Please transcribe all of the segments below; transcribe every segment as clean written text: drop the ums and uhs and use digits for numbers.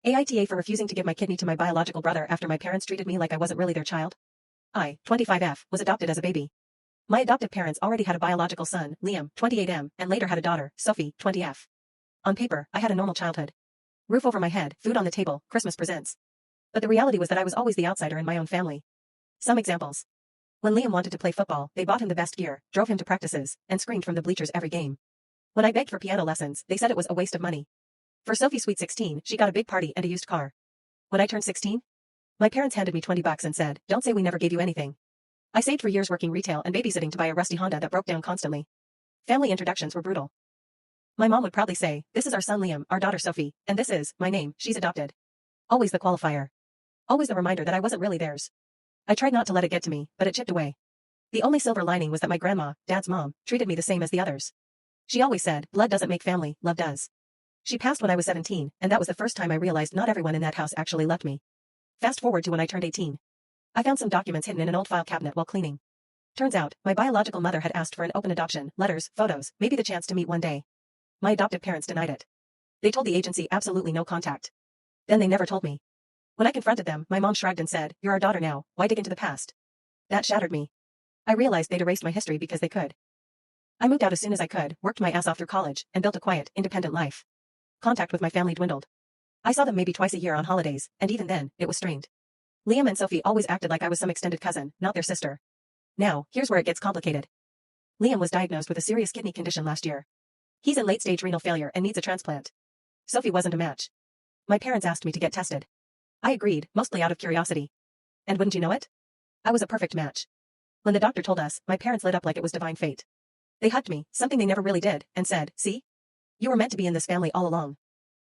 AITA for refusing to give my kidney to my biological brother after my parents treated me like I wasn't really their child. I, 25F, was adopted as a baby. My adoptive parents already had a biological son, Liam, 28M, and later had a daughter, Sophie, 20F. On paper, I had a normal childhood. Roof over my head, food on the table, Christmas presents. But the reality was that I was always the outsider in my own family. Some examples. When Liam wanted to play football, they bought him the best gear, drove him to practices, and screamed from the bleachers every game. When I begged for piano lessons, they said it was a waste of money. For Sophie's sweet 16, she got a big party and a used car. When I turned 16, my parents handed me $20 and said, "Don't say we never gave you anything." I saved for years working retail and babysitting to buy a rusty Honda that broke down constantly. Family introductions were brutal. My mom would proudly say, "This is our son Liam, our daughter Sophie, and this is my name, she's adopted." Always the qualifier. Always the reminder that I wasn't really theirs. I tried not to let it get to me, but it chipped away. The only silver lining was that my grandma, Dad's mom, treated me the same as the others. She always said, "Blood doesn't make family, love does." She passed when I was 17, and that was the first time I realized not everyone in that house actually loved me. Fast forward to when I turned 18. I found some documents hidden in an old file cabinet while cleaning. Turns out, my biological mother had asked for an open adoption, letters, photos, maybe the chance to meet one day. My adoptive parents denied it. They told the agency absolutely no contact. Then they never told me. When I confronted them, my mom shrugged and said, "You're our daughter now, why dig into the past?" That shattered me. I realized they'd erased my history because they could. I moved out as soon as I could, worked my ass off through college, and built a quiet, independent life. Contact with my family dwindled. I saw them maybe twice a year on holidays, and even then, it was strained. Liam and Sophie always acted like I was some extended cousin, not their sister. Now, here's where it gets complicated. Liam was diagnosed with a serious kidney condition last year. He's in late-stage renal failure and needs a transplant. Sophie wasn't a match. My parents asked me to get tested. I agreed, mostly out of curiosity. And wouldn't you know it? I was a perfect match. When the doctor told us, my parents lit up like it was divine fate. They hugged me, something they never really did, and said, "See? You were meant to be in this family all along."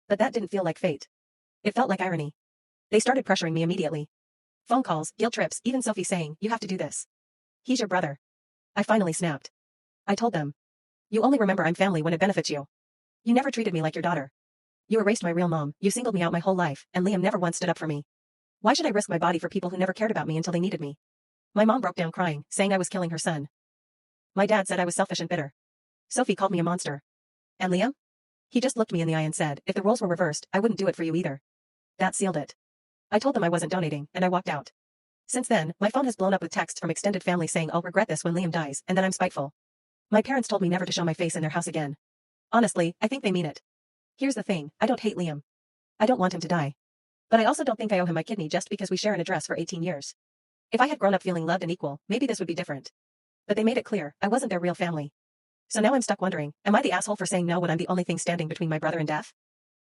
But that didn't feel like fate. It felt like irony. They started pressuring me immediately. Phone calls, guilt trips, even Sophie saying, "You have to do this. He's your brother." I finally snapped. I told them, "You only remember I'm family when it benefits you. You never treated me like your daughter. You erased my real mom, you singled me out my whole life, and Liam never once stood up for me. Why should I risk my body for people who never cared about me until they needed me?" My mom broke down crying, saying I was killing her son. My dad said I was selfish and bitter. Sophie called me a monster. And Liam? He just looked me in the eye and said, "If the roles were reversed, I wouldn't do it for you either." That sealed it. I told them I wasn't donating, and I walked out. Since then, my phone has blown up with texts from extended family saying I'll regret this when Liam dies, and that I'm spiteful. My parents told me never to show my face in their house again. Honestly, I think they mean it. Here's the thing, I don't hate Liam. I don't want him to die. But I also don't think I owe him my kidney just because we share an address for 18 years. If I had grown up feeling loved and equal, maybe this would be different. But they made it clear, I wasn't their real family. So now I'm stuck wondering, am I the asshole for saying no when I'm the only thing standing between my brother and death?